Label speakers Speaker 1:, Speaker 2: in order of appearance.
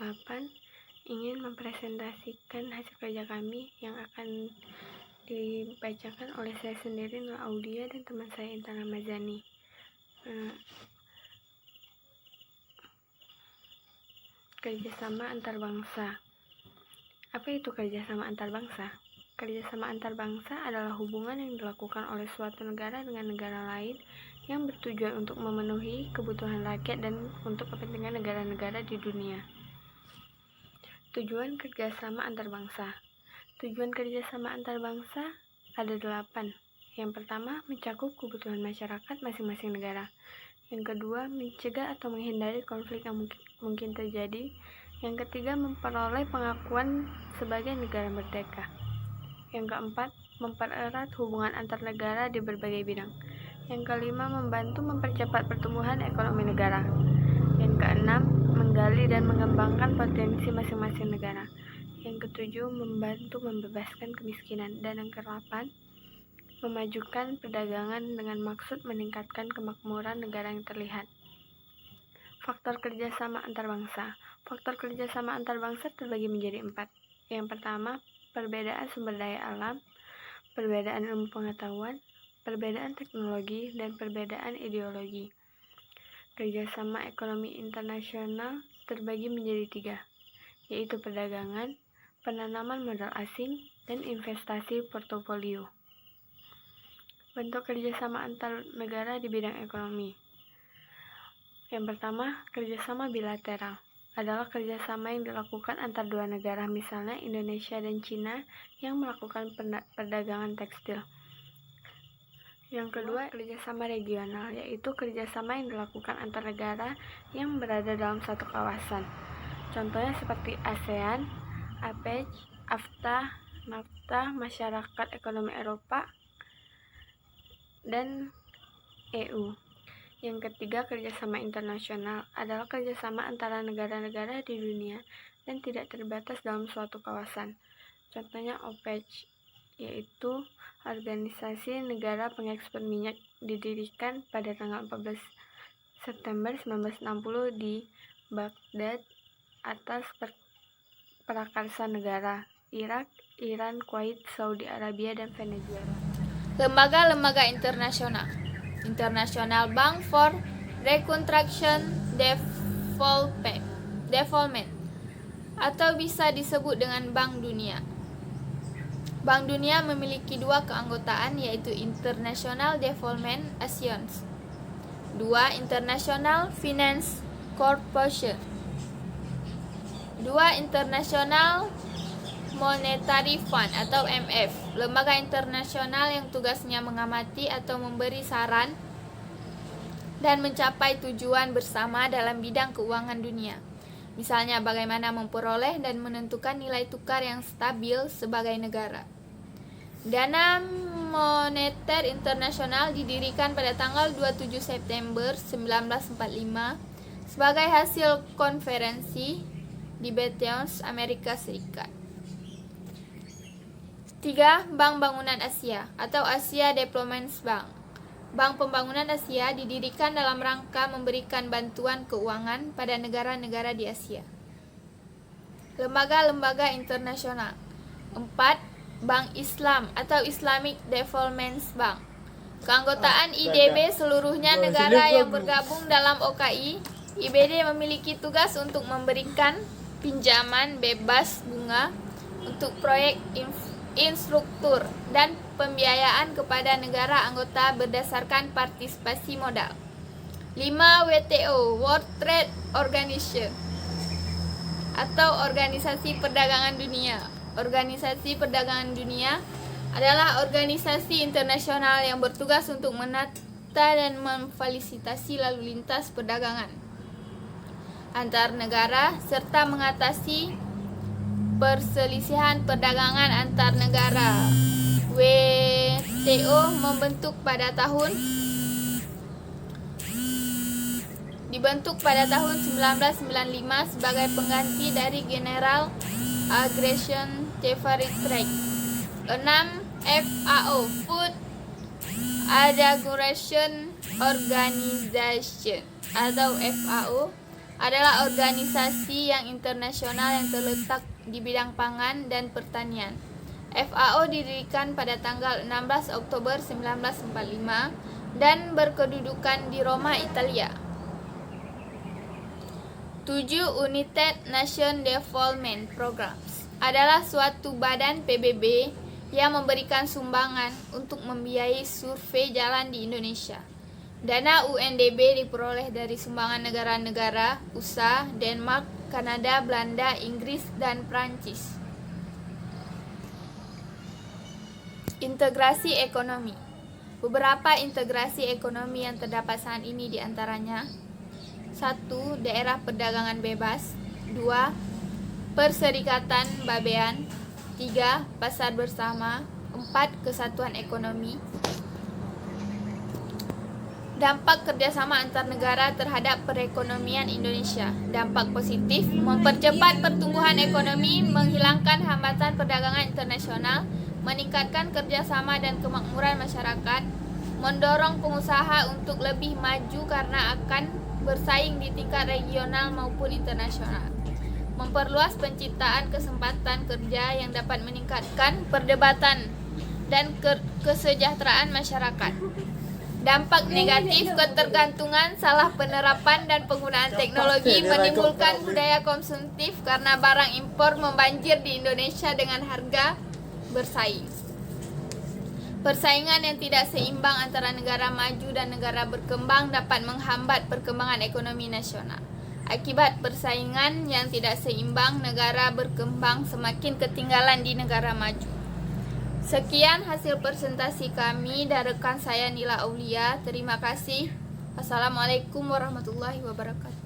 Speaker 1: 8 ingin mempresentasikan hasil kerja kami yang akan dibacakan oleh saya sendiri, Nur Audia, dan teman saya Intan Ramazani. Kerjasama antar bangsa. Apa itu kerjasama antar bangsa? Kerjasama antar bangsa adalah hubungan yang dilakukan oleh suatu negara dengan negara lain yang bertujuan untuk memenuhi kebutuhan rakyat dan untuk kepentingan negara-negara di dunia. Tujuan kerjasama antar bangsa. Tujuan kerjasama antar bangsa ada 8. Yang pertama, mencakup kebutuhan masyarakat masing-masing negara. Yang kedua, mencegah atau menghindari konflik yang mungkin terjadi. Yang ketiga, memperoleh pengakuan sebagai negara merdeka. Yang keempat, mempererat hubungan antar negara di berbagai bidang. Yang kelima, membantu mempercepat pertumbuhan ekonomi negara. Yang keenam, menggali dan mengembangkan potensi masing-masing negara. Yang ketujuh, membantu membebaskan kemiskinan. Dan yang kedelapan, memajukan perdagangan dengan maksud meningkatkan kemakmuran negara yang terlihat. Faktor kerjasama antar bangsa. Faktor kerjasama antar bangsa terbagi menjadi 4. Yang pertama, perbedaan sumber daya alam, perbedaan ilmu pengetahuan, perbedaan teknologi, dan perbedaan ideologi. Kerjasama ekonomi internasional terbagi menjadi 3, yaitu perdagangan, penanaman modal asing, dan investasi portofolio. Bentuk kerjasama antar negara di bidang ekonomi. Yang pertama, kerjasama bilateral adalah kerjasama yang dilakukan antar dua negara, misalnya Indonesia dan Cina yang melakukan perdagangan tekstil. Yang kedua, kerjasama regional, yaitu kerjasama yang dilakukan antar negara yang berada dalam satu kawasan. Contohnya seperti ASEAN, APEC, AFTA, NAFTA, Masyarakat Ekonomi Eropa, dan EU. Yang ketiga, kerjasama internasional adalah kerjasama antara negara-negara di dunia dan tidak terbatas dalam suatu kawasan. Contohnya OPEC, yaitu Organisasi Negara Pengekspor Minyak, didirikan pada tanggal 14 September 1960 di Baghdad atas prakarsa negara Irak, Iran, Kuwait, Saudi Arabia, dan Venezuela.
Speaker 2: Lembaga-lembaga internasional. International Bank for Reconstruction Development atau bisa disebut dengan Bank Dunia. Bank Dunia memiliki 2 keanggotaan, yaitu International Development Assistance, 2. International Finance Corporation, 2. International Monetary Fund atau IMF, lembaga internasional yang tugasnya mengamati atau memberi saran dan mencapai tujuan bersama dalam bidang keuangan dunia. Misalnya bagaimana memperoleh dan menentukan nilai tukar yang stabil sebagai negara. Dana Moneter Internasional didirikan pada tanggal 27 September 1945 sebagai hasil konferensi di Bethlehem, Amerika Serikat. 3. Bank Bangunan Asia atau Asia Development Bank. Bank Pembangunan Asia didirikan dalam rangka memberikan bantuan keuangan pada negara-negara di Asia. Lembaga-lembaga internasional. 4. Bank Islam atau Islamic Development Bank. Keanggotaan IDB seluruhnya negara yang bergabung dalam OKI. IBD memiliki tugas untuk memberikan pinjaman bebas bunga untuk proyek infrastruktur dan pembiayaan kepada negara anggota berdasarkan partisipasi modal. 5. WTO, World Trade Organization atau Organisasi Perdagangan Dunia. Organisasi Perdagangan Dunia adalah organisasi internasional yang bertugas untuk menata dan memfasilitasi lalu lintas perdagangan antar negara serta mengatasi perselisihan perdagangan antar negara. WTO dibentuk pada tahun 1995 sebagai pengganti dari General Aggregation Treaty. 6. FAO, Food Aggregation Organization atau FAO, adalah organisasi yang internasional yang terletak di bidang pangan dan pertanian. FAO didirikan pada tanggal 16 Oktober 1945 dan berkedudukan di Roma, Italia. 7. United Nations Development Programs adalah suatu badan PBB yang memberikan sumbangan untuk membiayai survei jalan di Indonesia. Dana UNDP diperoleh dari sumbangan negara-negara USA, Denmark, Kanada, Belanda, Inggris, dan Prancis. Integrasi ekonomi. Beberapa integrasi ekonomi yang terdapat saat ini diantaranya: 1. Daerah perdagangan bebas. 2. Perserikatan Babean. 3. Pasar bersama. 4. Kesatuan ekonomi. Dampak kerjasama antar negara terhadap perekonomian Indonesia. Dampak positif: mempercepat pertumbuhan ekonomi, menghilangkan hambatan perdagangan internasional, meningkatkan kerjasama dan kemakmuran masyarakat, mendorong pengusaha untuk lebih maju karena akan bersaing di tingkat regional maupun internasional, memperluas penciptaan kesempatan kerja yang dapat meningkatkan perdebatan dan kesejahteraan masyarakat. Dampak negatif: ketergantungan, salah penerapan dan penggunaan teknologi menimbulkan budaya konsumtif karena barang impor membanjir di Indonesia dengan harga bersaing. Persaingan yang tidak seimbang antara negara maju dan negara berkembang dapat menghambat perkembangan ekonomi nasional. Akibat persaingan yang tidak seimbang, negara berkembang semakin ketinggalan di negara maju. Sekian hasil presentasi kami dan rekan saya Nila Aulia. Terima kasih. Wassalamualaikum warahmatullahi wabarakatuh.